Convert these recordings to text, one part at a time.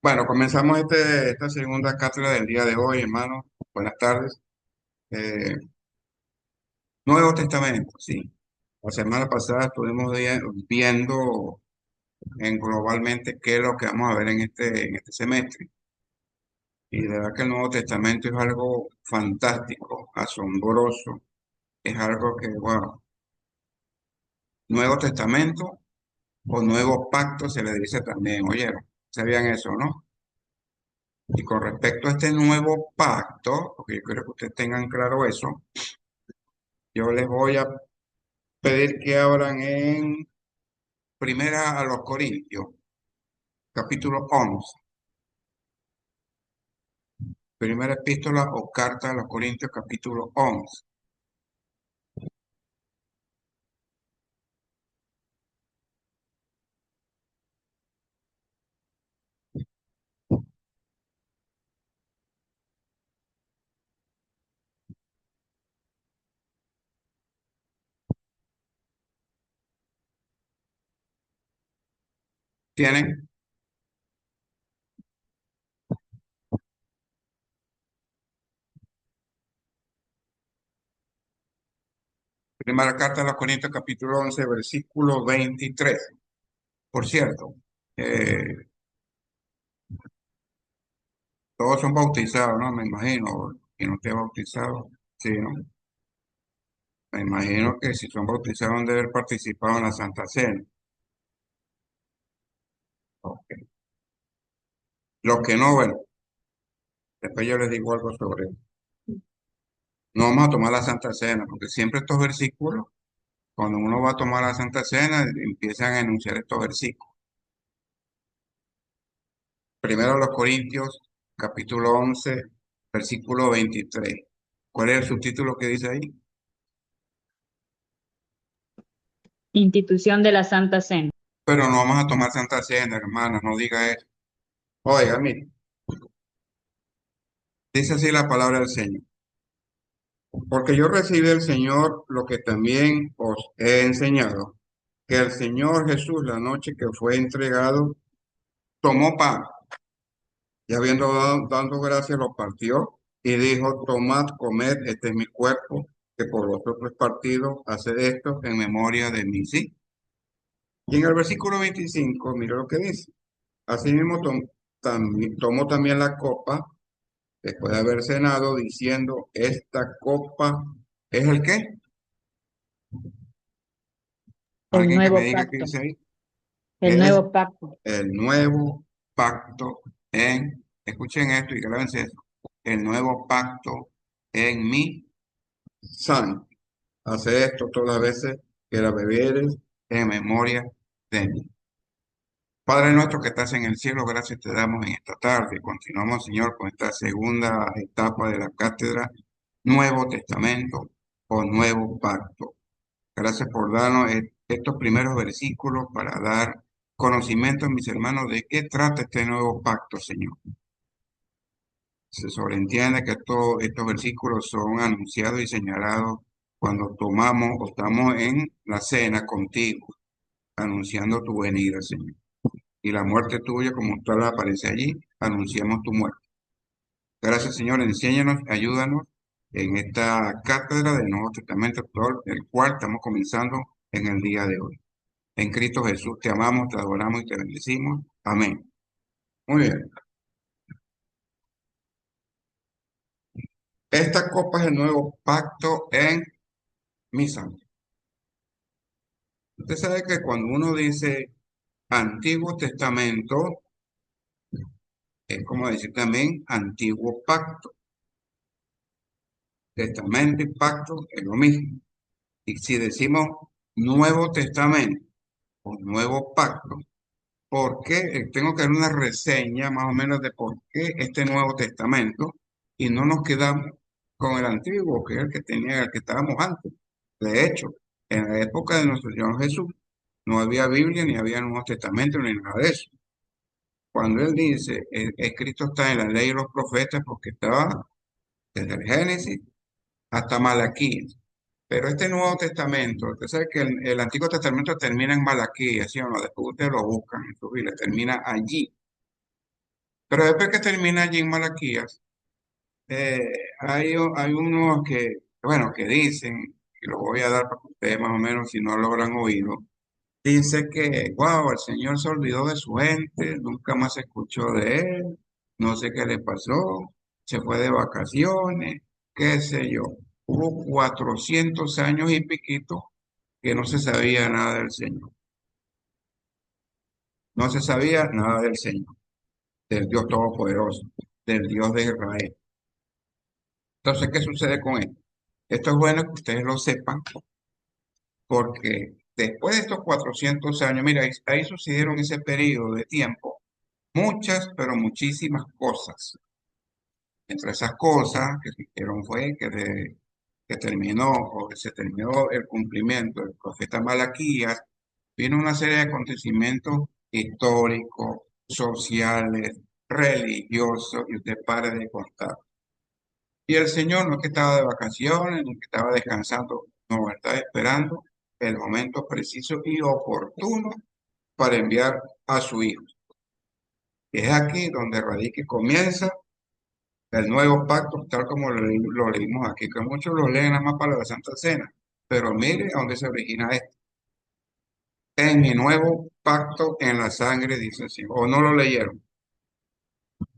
Bueno, comenzamos esta segunda cátedra del día de hoy, hermano. Buenas tardes. Eh, Nuevo Testamento, sí. La semana pasada estuvimos viendo globalmente qué es lo que vamos a ver en este semestre. Y de verdad que el Nuevo Testamento es algo fantástico, asombroso. Es algo que, bueno, Nuevo Testamento o Nuevo Pacto se le dice también. Oyeron, ¿sabían eso, no? Y con respecto a este nuevo pacto, porque yo quiero que ustedes tengan claro eso, yo les voy a pedir que abran en Primera a los Corintios, capítulo 11. Primera epístola o carta a los Corintios, capítulo 11. ¿Tienen? Primera carta a los Corintios, capítulo 11, versículo 23. Por cierto, eh, todos son bautizados, ¿no? Me imagino. Que no esté bautizado, sí, ¿no? Me imagino que si son bautizados han de haber participado en la Santa Cena. Ok. Los que no, bueno, después yo les digo algo sobre eso. No vamos a tomar la Santa Cena, porque siempre estos versículos, cuando uno va a tomar la Santa Cena, empiezan a enunciar estos versículos. Primero los Corintios, capítulo 11, versículo 23. ¿Cuál es el subtítulo que dice ahí? Institución de la Santa Cena. Pero no vamos a tomar Santa Cena, hermano, no diga eso. Oiga, mire, dice así la palabra del Señor. Porque yo recibí del Señor lo que también os he enseñado, que el Señor Jesús, la noche que fue entregado, tomó pan y habiendo dando gracias lo partió y dijo, tomad, comed, este es mi cuerpo, que por vosotros es partido, haced esto en memoria de mí, ¿sí? Y en el versículo 25, mira lo que dice. Asimismo tomó también la copa, después de haber cenado, diciendo, esta copa ¿es el qué? El Alguien que me nuevo diga qué pacto. dice ahí. El Es nuevo pacto. el nuevo pacto escuchen esto y grábense eso, el nuevo pacto en mi sangre. Hace esto todas las veces que la bebieres en memoria de mí. Padre nuestro que estás en el cielo, gracias te damos en esta tarde. Continuamos, Señor, con esta segunda etapa de la cátedra, Nuevo Testamento o Nuevo Pacto. Gracias por darnos estos primeros versículos para dar conocimiento a mis hermanos de qué trata este nuevo pacto, Señor. Se sobreentiende que estos versículos son anunciados y señalados cuando tomamos o estamos en la cena contigo, anunciando tu venida, Señor. Y la muerte tuya, como tal aparece allí, anunciamos tu muerte. Gracias, Señor, enséñanos, ayúdanos en esta cátedra del Nuevo Testamento actual, el cual estamos comenzando en el día de hoy. En Cristo Jesús te amamos, te adoramos y te bendecimos. Amén. Muy bien. Esta copa es el nuevo pacto en mi sangre. Usted sabe que cuando uno dice Antiguo Testamento, es como decir también Antiguo Pacto. Testamento y pacto es lo mismo. Y si decimos Nuevo Testamento o Nuevo Pacto, ¿por qué? Tengo que dar una reseña más o menos de por qué este Nuevo Testamento y no nos quedamos con el antiguo, que es el que tenía, el que estábamos antes. De hecho, en la época de nuestro Señor Jesús, no había Biblia, ni había Nuevo Testamento, ni nada de eso. Cuando él dice, escrito está en la ley y los profetas, porque estaba desde el Génesis hasta Malaquías. Pero este Nuevo Testamento, usted sabe que el Antiguo Testamento termina en Malaquías, ¿sí o no? Después ustedes lo buscan en su Biblia, termina allí. Pero después que termina allí en Malaquías, eh, hay unos que, bueno, que dicen, y lo voy a dar para que ustedes más o menos, si no lo habrán oído, dice que, wow, el Señor se olvidó de su gente, nunca más se escuchó de él, no sé qué le pasó, se fue de vacaciones, qué sé yo. Hubo 400 años y piquito que no se sabía nada del Señor. No se sabía nada del Señor, del Dios Todopoderoso, del Dios de Israel. Entonces, ¿qué sucede con esto? Esto es bueno que ustedes lo sepan, porque después de estos 400 años, mira, ahí sucedieron ese periodo de tiempo muchas, pero muchísimas cosas. Entre esas cosas que se hicieron fue que terminó o que se terminó el cumplimiento del profeta Malaquías, vino una serie de acontecimientos históricos, sociales, religiosos, y usted pare de contar. Y el Señor no es que estaba de vacaciones, ni que estaba descansando, no, estaba esperando el momento preciso y oportuno para enviar a su Hijo. Y es aquí donde radica y comienza el nuevo pacto, tal como lo leímos aquí, que muchos lo leen nada más para la Santa Cena. Pero mire a dónde se origina esto. En mi nuevo pacto en la sangre, dice así. O no lo leyeron,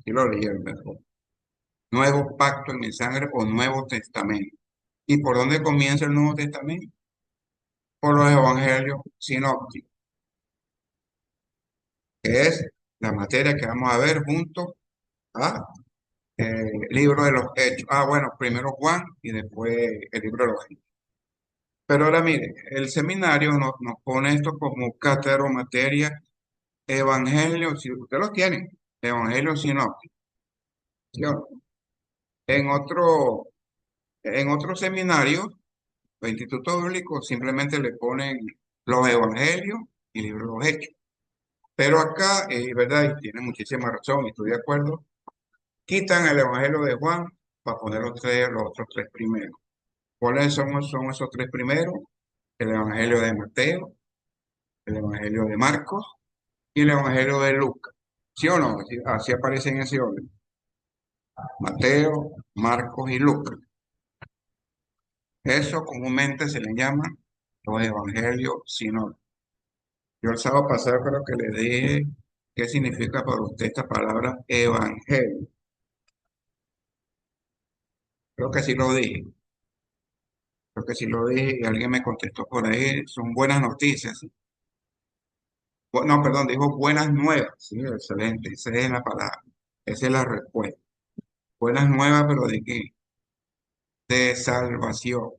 sí lo leyeron mejor. Nuevo pacto en mi sangre o Nuevo Testamento. ¿Y por dónde comienza el Nuevo Testamento? Por los evangelios sinópticos, que es la materia que vamos a ver junto a libro de los Hechos. Ah, bueno, primero Juan y después el libro de los Hechos. Pero ahora mire, el seminario nos pone esto como cátedra o materia, evangelio, si usted lo tiene, evangelio sinóptico. ¿Sí o no? En otro, en otros seminarios o institutos bíblicos simplemente le ponen los evangelios y libros de los hechos. Pero acá, es verdad, y tiene muchísima razón, y estoy de acuerdo, quitan el evangelio de Juan para poner los otros tres primeros. ¿Cuáles son esos tres primeros? El evangelio de Mateo, el evangelio de Marcos y el Evangelio de Lucas. ¿Sí o no? Así aparece en ese orden. Mateo, Marcos y Lucas. Eso comúnmente se le llama los evangelios sinópticos. Yo el sábado pasado creo que le dije qué significa para usted esta palabra evangelio. Creo que sí lo dije. Creo que sí lo dije y alguien me contestó por ahí. Son buenas noticias. No, perdón, dijo buenas nuevas. Sí, excelente. Esa es la palabra. Esa es la respuesta. Buenas nuevas, pero ¿de qué? De salvación.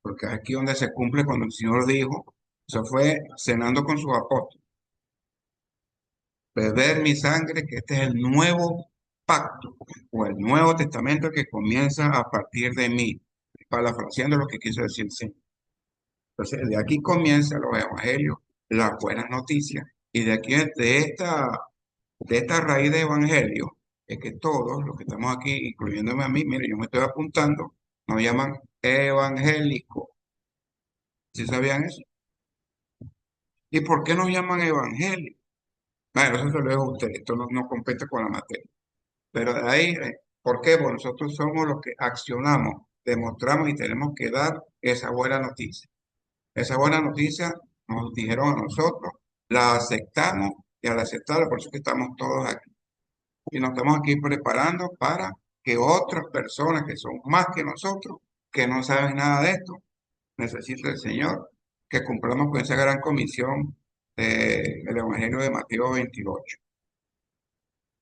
Porque aquí donde se cumple cuando el Señor dijo, eso fue cenando con sus apóstoles, beber mi sangre, que este es el nuevo pacto o el nuevo testamento que comienza a partir de mí, parafraseando lo que quiso decir el Señor. Entonces, de aquí comienzan los evangelios, las buenas noticias, y de aquí, de esta raíz de evangelio, es que todos los que estamos aquí, incluyéndome a mí, mire, yo me estoy apuntando, nos llaman evangélicos. ¿Sí sabían eso? ¿Y por qué nos llaman evangelio? Bueno, eso se lo dejo a usted, esto no compete con la materia. Pero de ahí, ¿por qué? Pues nosotros somos los que accionamos, demostramos y tenemos que dar esa buena noticia. Esa buena noticia nos dijeron a nosotros, la aceptamos y al aceptarla, por eso que estamos todos aquí. Y nos estamos aquí preparando para que otras personas que son más que nosotros, que no saben nada de esto, necesita el Señor que cumplamos con esa gran comisión del Evangelio de Mateo 28,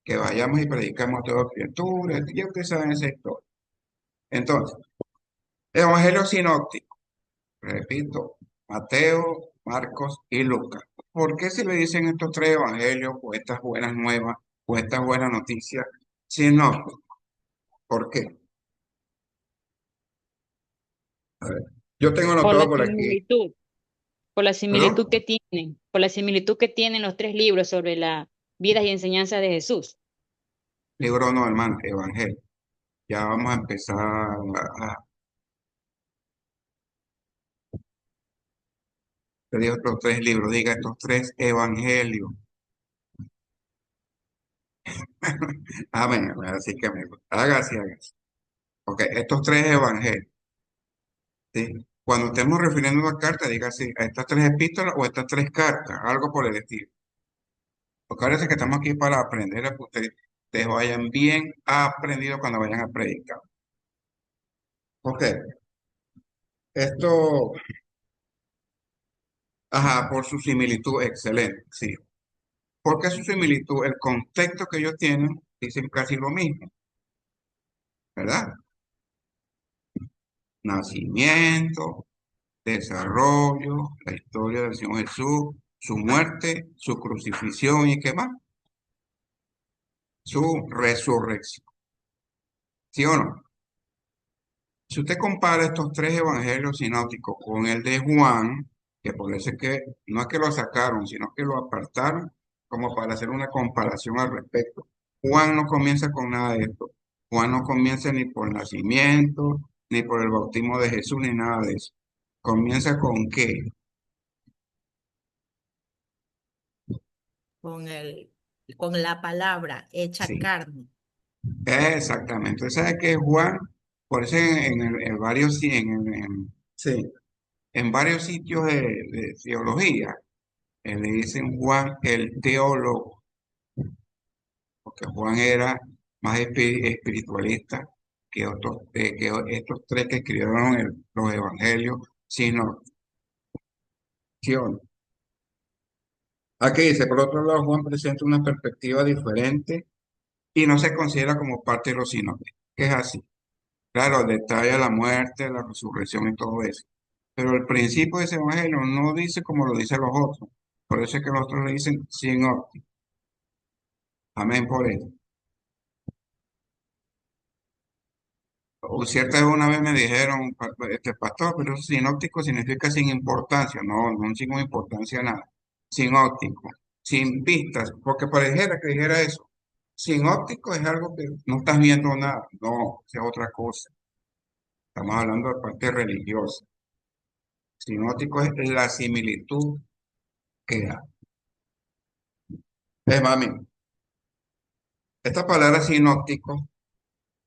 que vayamos y predicamos a toda criatura, ya ustedes saben esa historia. Entonces, Evangelio sinóptico, repito, Mateo, Marcos y Lucas. ¿Por qué se le dicen estos tres evangelios o estas buenas nuevas o estas buenas noticias sinópticos? ¿Por qué? A ver, yo tengo Por la anotado por aquí, similitud, por la ¿perdón? similitud que tienen, por la similitud que tienen los tres libros sobre la vida y enseñanza de Jesús. Libro no, hermano, Evangelio. Ya vamos a empezar te digo estos tres libros, diga estos tres evangelios. Amén. Así que me hágase, hágase. Ok, estos tres evangelios, ¿sí? Cuando estemos refiriendo a la carta, diga así, a estas tres epístolas o estas tres cartas, algo por el estilo. Porque parece que estamos aquí para aprender a que ustedes vayan bien aprendidos cuando vayan a predicar. Ok, esto, ajá, por su similitud, excelente, sí. ¿Por qué su similitud? El contexto que ellos tienen dicen casi lo mismo, ¿verdad? Nacimiento, desarrollo, la historia del Señor Jesús, su muerte, su crucifixión y qué más, su resurrección. ¿Sí o no? Si usted compara estos tres evangelios sinópticos con el de Juan, que por eso es que no es que lo sacaron, sino que lo apartaron como para hacer una comparación al respecto. Juan no comienza con nada de esto. Juan no comienza ni por el nacimiento, ni por el bautismo de Jesús, ni nada de eso. Comienza con qué. con el, con la palabra hecha Sí, carne. exactamente. Entonces, ¿sabe que Juan? Por eso en varios, sí, en varios sitios de teología, le dicen Juan el teólogo, porque Juan era más espiritualista que estos tres que escribieron los evangelios, sino aquí dice, por otro lado, Juan presenta una perspectiva diferente y no se considera como parte de los sinópticos, que es así. Claro, detalla la muerte, la resurrección y todo eso. Pero el principio de ese evangelio no dice como lo dicen los otros. Por eso es que los otros le dicen sinóptico. Amén por eso. O cierta vez una vez me dijeron, este pastor, pero eso sinóptico significa sin importancia. No, no sin importancia nada. Sin óptico, sin vistas, porque pareciera que dijera eso. Sin óptico es algo que no estás viendo nada. No, es otra cosa. Estamos hablando de parte religiosa. Sinóptico es la similitud que da. Es mami, esta palabra sinóptico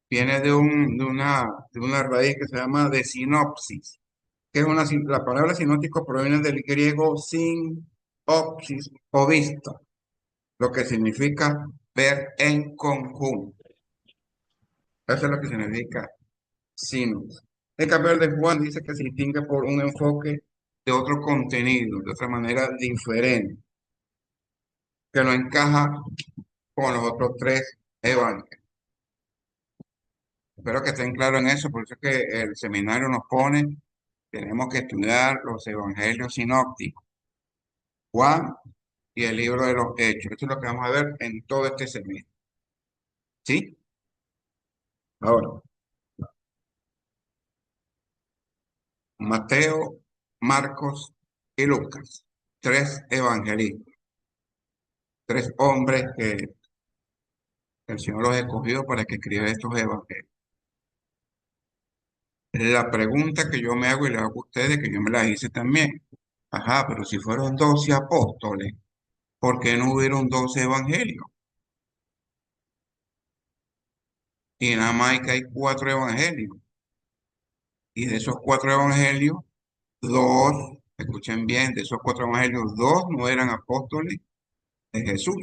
viene de una raíz que se llama de sinopsis, que es la palabra sinóptico proviene del griego sinopsis o vista, lo que significa ver en conjunto. Eso es lo que significa sinus. El cambio el de Juan dice que se distingue por un enfoque de otro contenido, de otra manera diferente, que no encaja con los otros tres evangelios. Espero que estén claros en eso, por eso es que el seminario nos pone, tenemos que estudiar los evangelios sinópticos, Juan y el libro de los Hechos. Esto es lo que vamos a ver en todo este seminario. ¿Sí? Ahora, Mateo, Marcos y Lucas, tres evangelistas, tres hombres que el Señor los escogió para que escriban estos evangelios. La pregunta que yo me hago y le hago a ustedes, que yo me la hice también. Ajá, pero si fueron 12 apóstoles, ¿por qué no hubieron 12 evangelios? Y nada más que hay cuatro evangelios. Y de esos cuatro evangelios, dos, escuchen bien, de esos cuatro evangelios, dos no eran apóstoles de Jesús.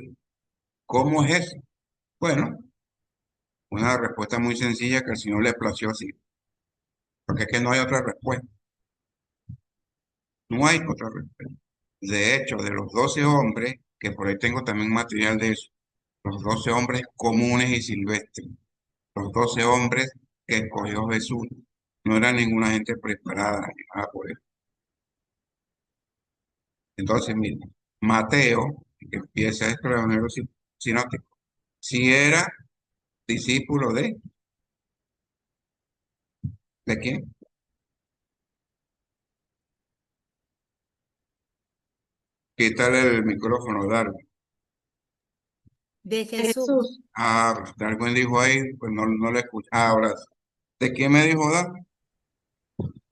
¿Cómo es eso? Bueno, una respuesta muy sencilla que al Señor le plació así. Porque es que no hay otra respuesta. No hay otra respuesta. De hecho, de los 12 hombres, que por ahí tengo también material de eso, los 12 hombres comunes y silvestres, los 12 hombres que escogió Jesús, no era ninguna gente preparada ni nada por eso. Entonces, mira, Mateo, que empieza esto el Evangelio sinóptico, si era discípulo ¿de quién? Quítale el micrófono, Darwin. De De Jesús. Jesús. Ah, Darwin dijo ahí, pues no, no le escuché. Ah, ahora, sí. ¿De quién me dijo Darwin?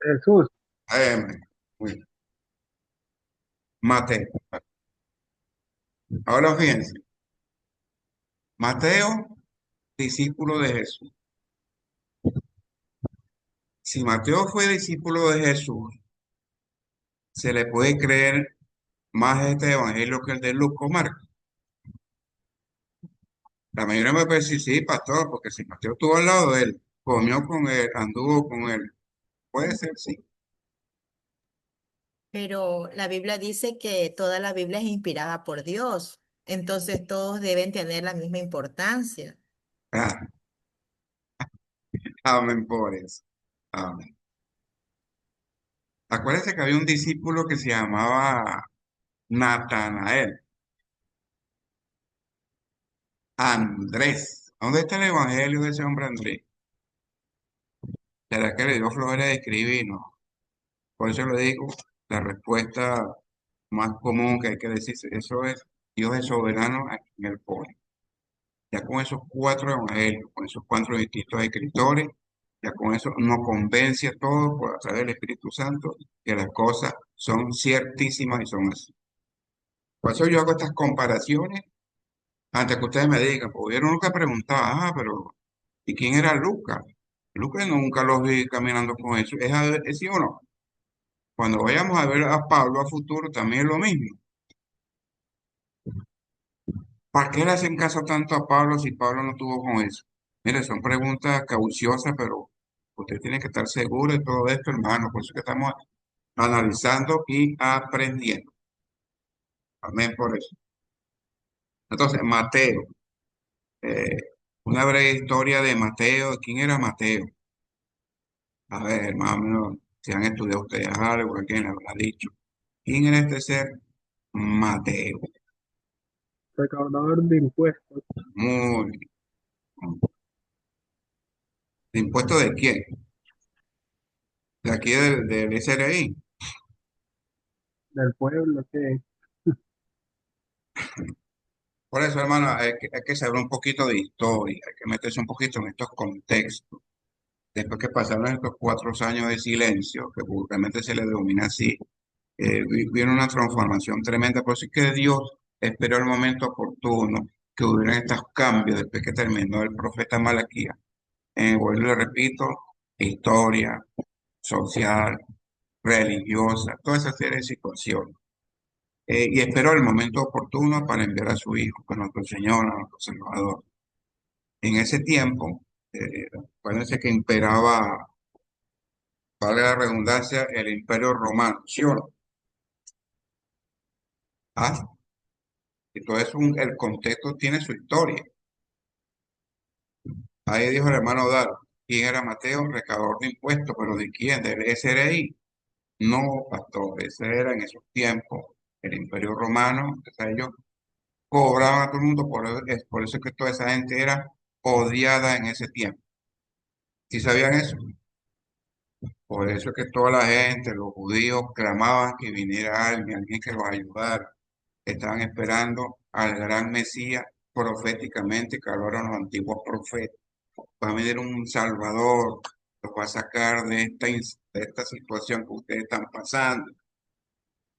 Jesús, Muy bien. Mateo. Ahora fíjense, Mateo, discípulo de Jesús. Si Mateo fue discípulo de Jesús, se le puede creer más este evangelio que el de Lucas o Marcos. La mayoría me puede decir, sí, pastor, porque si Mateo estuvo al lado de él, comió con él, anduvo con él, puede ser, sí. Pero la Biblia dice que toda la Biblia es inspirada por Dios. Entonces todos deben tener la misma importancia. Ah, amén por eso. Amén. Acuérdense que había un discípulo que se llamaba Natanael, Andrés. ¿Dónde está el evangelio de ese hombre Andrés? ¿Será que le dio flojera de escribir? No. Por eso le digo, la respuesta más común que hay que decir, eso es, Dios es soberano a quien él pone. Ya con esos cuatro evangelios, con esos cuatro distintos escritores, ya con eso nos convence a todos por a través del Espíritu Santo que las cosas son ciertísimas y son así. Por eso yo hago estas comparaciones antes que ustedes me digan, porque hubieron uno que preguntaba, pero ¿y quién era Lucas? Lucas nunca lo vi caminando con eso. ¿Es sí o no? Cuando vayamos a ver a Pablo a futuro, también es lo mismo. ¿Para qué le hacen caso tanto a Pablo si Pablo no tuvo con eso? Mire, son preguntas cauciosas, pero usted tiene que estar seguro de todo esto, hermano. Por eso que estamos analizando y aprendiendo. Amén por eso. Entonces, Mateo. eh, una breve historia de Mateo. ¿Quién era Mateo? A ver, más o menos, si han estudiado ustedes algo, alguien le habrá dicho. ¿Quién era este ser? Mateo. Recaudador de impuestos Muy bien. ¿De impuesto de quién? De aquí del SRI. del pueblo que Por eso, hermano, hay que saber un poquito de historia, hay que meterse un poquito en estos contextos. Después que pasaron estos 4 años de silencio, que vulgarmente se le denomina así, vino una transformación tremenda. Por eso es que Dios esperó el momento oportuno que hubieran estos cambios después que terminó el profeta Malaquías. Vuelvo y le repito, historia, social, religiosa, toda esa serie de situaciones. Y esperó el momento oportuno para enviar a su Hijo, a nuestro Señor, a nuestro Salvador. En ese tiempo, parece que imperaba, vale la redundancia, el Imperio Romano, ¿sí o no? Ah, y todo eso, el contexto tiene su historia. Ahí dijo el hermano Daro, ¿quién era Mateo? Recaudador de impuestos, pero ¿de quién? ¿Del SRI? No, pastor, ese era en esos tiempos el Imperio Romano, o sea, ellos cobraban a todo el mundo, es por eso que toda esa gente era odiada en ese tiempo. ¿Sí sabían eso? Por eso es que toda la gente, los judíos, clamaban que viniera alguien que los ayudara. Estaban esperando al gran Mesías proféticamente, que ahora eran los antiguos profetas. Va a venir un Salvador, los va a sacar de esta situación que ustedes están pasando.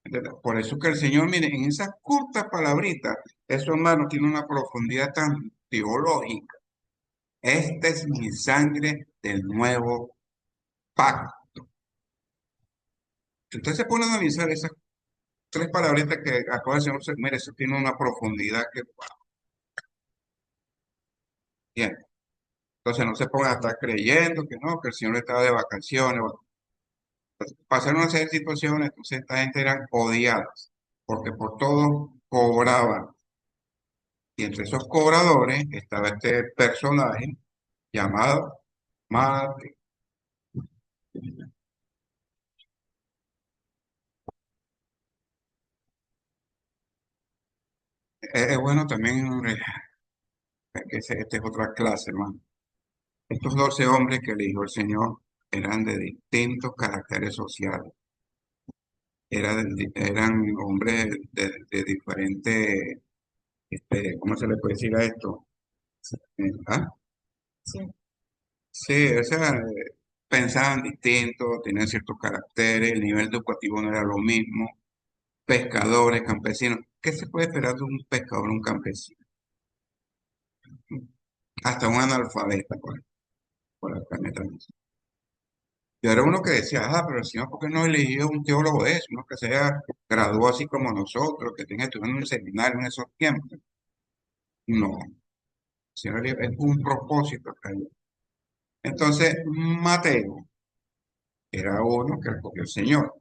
¿Entiendes? Por eso que el Señor, miren, en esas cortas palabritas, eso hermano tiene una profundidad tan teológica. Esta es mi sangre del nuevo pacto. Si usted se pone a analizar esas tres palabritas que acaba de decir, mire, eso tiene una profundidad que, bien. Entonces no se pongan a estar creyendo que no, que el Señor estaba de vacaciones. Bueno, pasaron una serie de situaciones, entonces esta gente eran odiadas, porque por todo cobraban. Y entre esos cobradores estaba este personaje llamado Mate. Es bueno también que esta es otra clase, hermano. Estos 12 hombres que eligió el Señor eran de distintos caracteres sociales. Eran hombres de diferentes, ¿cómo se le puede decir a esto? ¿Ah? Sí. Sí, o sea, pensaban distinto, tenían ciertos caracteres, el nivel educativo no era lo mismo. Pescadores, campesinos. ¿Qué se puede esperar de un pescador o un campesino? hasta un analfabeta por el planeta. Y era uno que decía, pero el Señor, ¿por qué no eligió un teólogo de eso? Uno que sea graduado así como nosotros, que tenga estudiado en un seminario en esos tiempos. No, el Señor es un propósito acá. Entonces, Mateo era uno que escogió el Señor.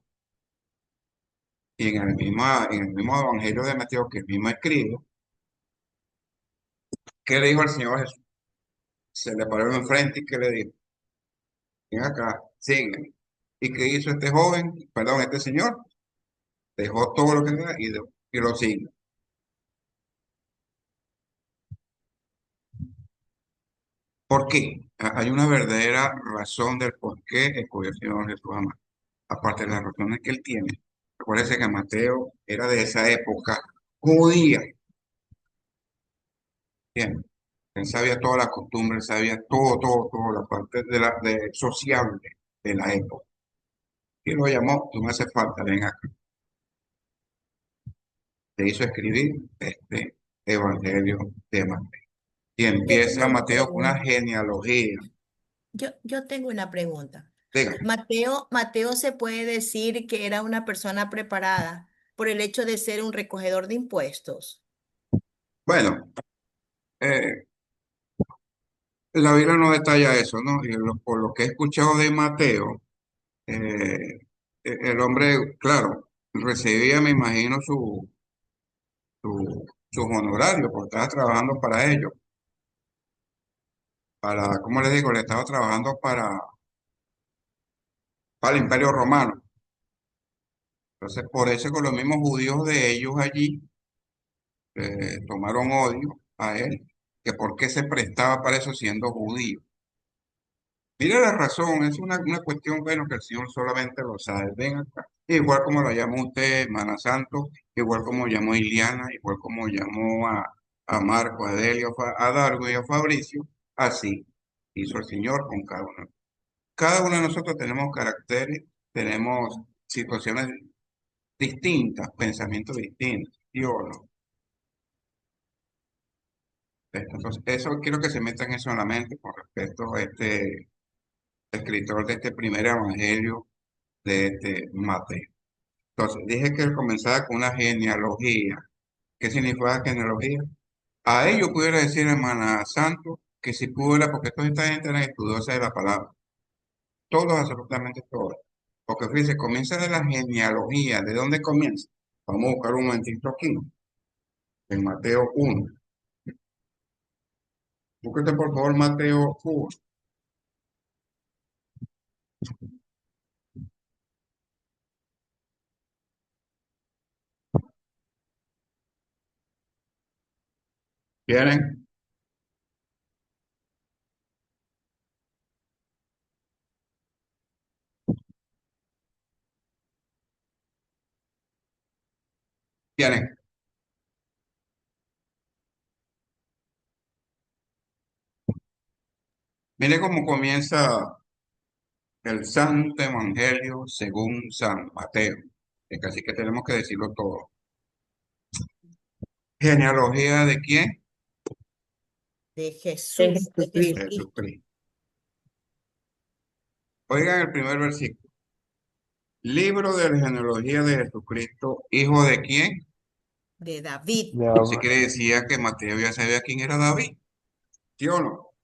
Y en el mismo Evangelio de Mateo que el mismo escribe, ¿qué le dijo al Señor Jesús? Se le paró enfrente y ¿qué le dijo? Ven acá, sígueme. ¿Y qué hizo este joven? Perdón, este señor. Dejó todo lo que tenía y lo sigue. ¿Por qué? Hay una verdadera razón del por qué escogió el Señor Jesús a aparte de las razones que él tiene. Recuérdese que Mateo era de esa época judía. Bien. Él sabía todas las costumbres, sabía todo, la parte sociable de la época. Y lo llamó, tú me hace falta, ven acá. Le hizo escribir este Evangelio de Mateo. Y Yo tengo empieza una Mateo con una pregunta. genealogía. Yo tengo una pregunta. Diga, Mateo se puede decir que era una persona preparada por el hecho de ser un recogedor de impuestos. bueno, eh, la Biblia no detalla eso, ¿no? Y por lo que he escuchado de Mateo, el hombre, claro, recibía, me imagino, sus honorarios, porque estaba trabajando para ellos, ¿cómo les digo? Le estaba trabajando para el Imperio Romano. Entonces, por eso con los mismos judíos de ellos allí tomaron odio a él, que por qué se prestaba para eso siendo judío. Mira la razón, es una cuestión, bueno, que el Señor solamente lo sabe. Ven acá. Igual como lo llamó usted, hermana Santo, igual como llamó Iliana, igual como llamó a Marco, a Delio, a Dargo y a Fabricio, así hizo el Señor con cada uno. Cada uno de nosotros tenemos caracteres, tenemos situaciones distintas, pensamientos distintos, ¿sí o no? Entonces, eso quiero que se metan eso en la mente con respecto a este escritor de este primer evangelio de este Mateo. Entonces, dije que él comenzaba con una genealogía. ¿Qué significa genealogía? A ello pudiera decir, hermana Santo, que si pudiera, porque toda esta gente era estudiosa de la palabra. Todos, absolutamente todos. Porque fíjense, comienza de la genealogía. ¿De dónde comienza? Vamos a buscar un momentito aquí, en Mateo 1. Búsquete por favor Mateo 1. ¿Quieren? ¿Quieren? Mire cómo comienza el Santo Evangelio según San Mateo. Así que tenemos que decirlo todo. ¿Genealogía de quién? De De Jesús, de De Jesucristo. Jesucristo, Jesucristo. Oigan el primer versículo. Libro de la genealogía de Jesucristo, ¿hijo de quién? de David, de Así que decía que Mateo ya sabía quién era David, ¿sí o no?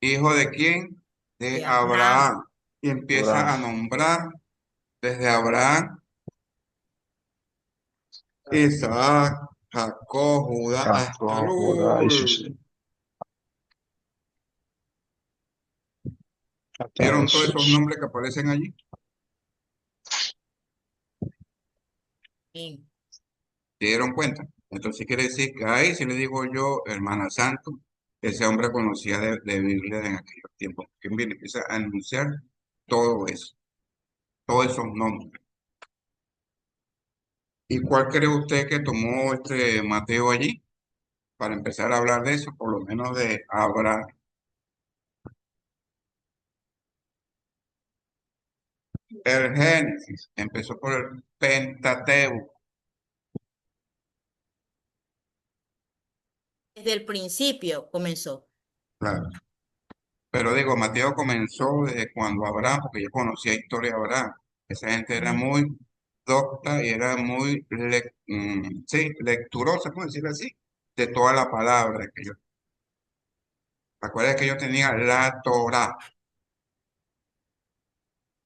¿Hijo de quién? De de Abraham, Abraham. Y empieza Abraham. a nombrar desde Abraham, Isaac, Jacob, Judá, hasta el Jacob, Judá y sus hasta ¿Vieron todos esos Jesús. nombres que aparecen allí? en ¿Se dieron cuenta? Entonces quiere decir que ahí, si le digo yo, hermana Santo, ese hombre conocía de Biblia en aquellos tiempos. Que viene, empieza a anunciar todo eso, todos esos nombres. ¿Y cuál cree usted que tomó este Mateo allí? Para empezar a hablar de eso, por lo menos de Abraham. El Génesis empezó por el Pentateuco. desde el principio comenzó. Claro. Pero digo, Mateo comenzó desde cuando Abraham, porque yo conocía historia de Abraham. Esa gente era Ujú. muy docta y era muy sí, lecturosa, ¿cómo decirlo así? De toda la palabra que yo. Recuerda que yo tenía la Torá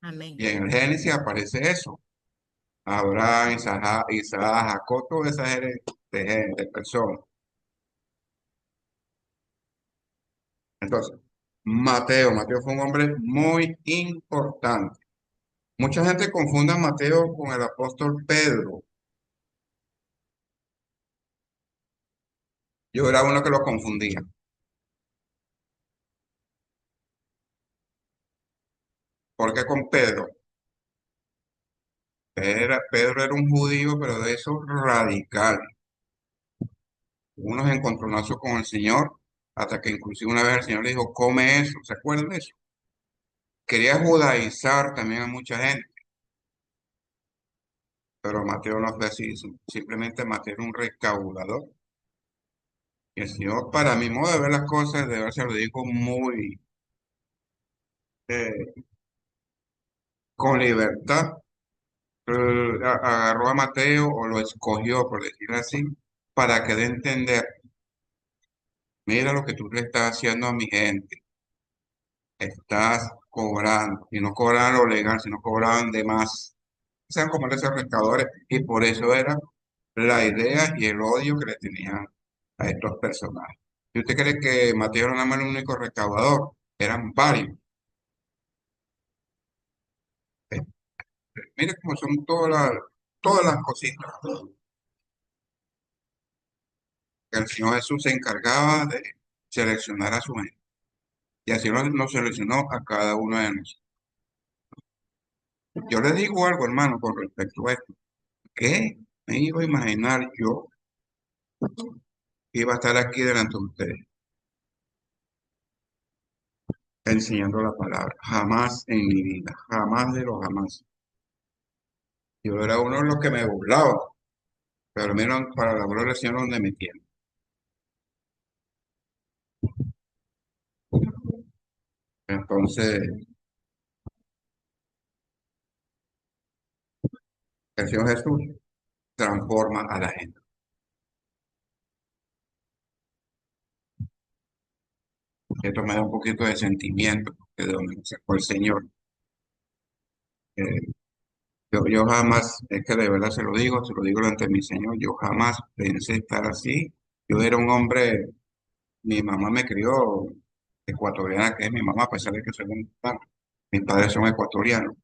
Amén. y en el Génesis aparece eso. Abraham, Isaac, Jacob, toda esa gente de personas. Entonces, Mateo fue un hombre muy importante. Mucha gente confunde a Mateo con el apóstol Pedro. Yo era uno que lo confundía. ¿Por qué con Pedro? Pedro era un judío, pero de esos radicales. Unos encontronazos con el Señor, hasta que inclusive una vez el Señor le dijo, come eso. ¿Se acuerdan de eso? Quería judaizar también a mucha gente, pero Mateo no fue así. Simplemente Mateo era un recaudador. Y el Señor, para mi modo de ver las cosas, de verdad se lo digo muy eh, con libertad. Agarró a Mateo o lo escogió, por decirlo así, para que dé a entender, mira lo que tú le estás haciendo a mi gente. Estás cobrando, y no cobraban lo legal, sino cobraban de más. Sean como esos pescadores, y por eso era la idea y el odio que le tenían a estos personajes. Si usted cree que Mateo era nada más el único recaudador, eran varios. Eh, Mire cómo son todas las cositas que el Señor Jesús se encargaba de seleccionar a su gente. Y así nos seleccionó a cada uno de nosotros. Yo le digo algo, hermano, con respecto a esto. ¿Qué me iba a imaginar yo que iba a estar aquí delante de ustedes enseñando la palabra? Jamás en mi vida, jamás de los jamás. Yo era uno de los que me burlaba, pero miren, para la gloria del Señor donde me tiene. Entonces, el Señor Jesús transforma a la gente. Esto me da un poquito de sentimiento de donde me sacó el Señor. Eh, yo jamás, es que de verdad se lo digo ante mi Señor, yo jamás pensé estar así. Yo era un hombre, mi mamá me crió ecuatoriana, que es mi mamá, a pesar de que soy mexicano. Mis padres son ecuatorianos.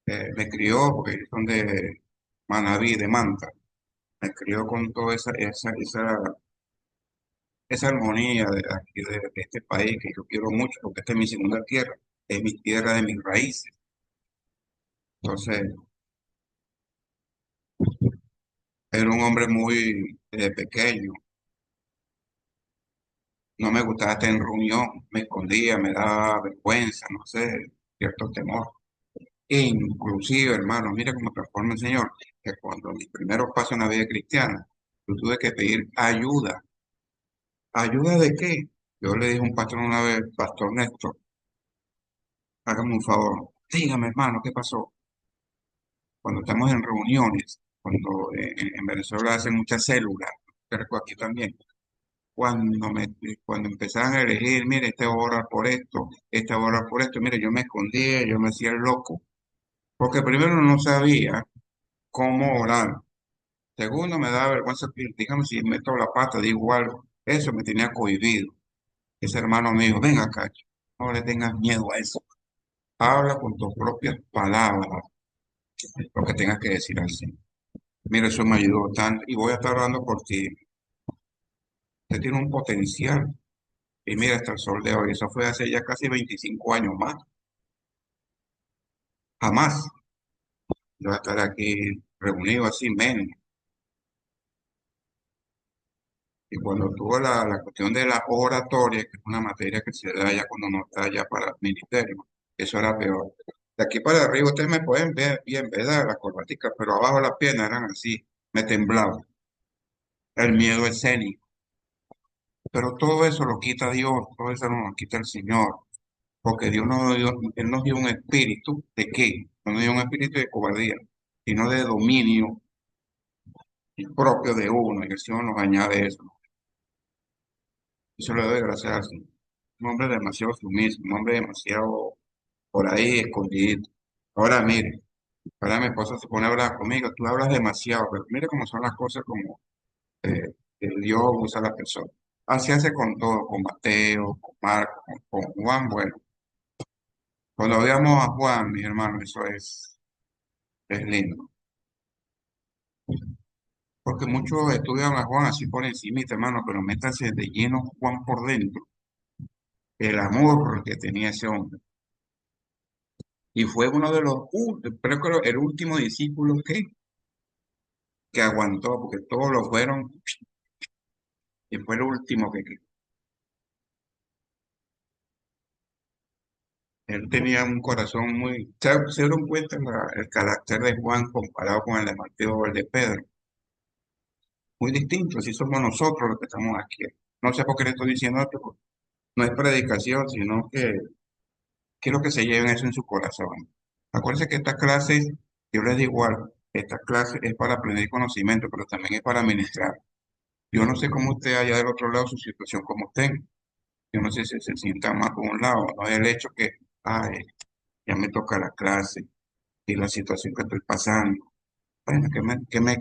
Me crió, porque son de Manabí, de Manta. Me crió con toda esa armonía de aquí, de este país, que yo quiero mucho, porque esta es mi segunda tierra, es mi tierra de mis raíces. Entonces, era un hombre muy pequeño. No me gustaba estar en reunión, me escondía, me daba vergüenza, no sé, cierto temor. Inclusive, hermano, mira cómo transforma el Señor, que cuando mis primeros pasos en la vida cristiana, yo tuve que pedir ayuda. ¿Ayuda de qué? Yo le dije a un pastor una vez, Pastor Néstor, hágame un favor, dígame, hermano, ¿qué pasó? Cuando estamos en reuniones, cuando en Venezuela hacen muchas células, creo que aquí también, cuando empezaban a elegir, mire, esta hora por esto, esta hora por esto, mire, yo me escondía, yo me hacía el loco, porque primero no sabía cómo orar. Segundo, me daba vergüenza, dígame si meto la pata, digo algo. Eso me tenía cohibido. Ese hermano me dijo, venga, Cacho, no le tengas miedo a eso. Habla con tus propias palabras lo que tengas que decir así. Mira, eso me ayudó tanto y voy a estar hablando por ti. Usted tiene un potencial. Y mira, hasta el sol de hoy, eso fue hace ya casi 25 años más. Jamás yo voy a estar aquí reunido así, menos. Y cuando tuvo la cuestión de la oratoria, que es una materia que se da ya cuando no está ya para el ministerio, eso era peor. De aquí para arriba ustedes me pueden ver bien, ¿verdad? Las corbaticas, pero abajo las piernas eran así, me temblaba. El miedo escénico. Pero todo eso lo quita Dios, todo eso no lo quita el Señor, porque Dios no dio, Él nos dio un espíritu ¿de qué? No nos dio un espíritu de cobardía, sino de dominio propio de uno, y el Señor nos añade eso. Eso le doy gracias al Señor. Un hombre demasiado sumiso, un hombre demasiado por ahí escondido. Ahora mire, ahora mi esposa se pone a hablar conmigo, tú hablas demasiado, pero mire cómo son las cosas como que Dios usa a la persona. Así hace con todo, con Mateo, con Marco, con Juan. Bueno, cuando veamos a Juan, mi hermano, eso es lindo. Porque muchos estudian a Juan así por encima, hermano, pero métanse de lleno Juan por dentro. El amor que tenía ese hombre. Y fue uno de los, pero creo el último discípulo que aguantó, porque todos lo fueron, y fue el último que quedó. Él tenía un corazón muy, se dieron cuenta el carácter de Juan comparado con el de Mateo o el de Pedro. Muy distinto, así somos nosotros los que estamos aquí. No sé por qué le estoy diciendo esto, porque no es predicación, sino que quiero que se lleven eso en su corazón. Acuérdense que esta clase, yo les digo igual, esta clase es para aprender conocimiento, pero también es para ministrar. Yo no sé cómo usted allá del otro lado, su situación como usted. Yo no sé si se sienta más por un lado, no es el hecho que, ay, ya me toca la clase y la situación que estoy pasando. Bueno, que me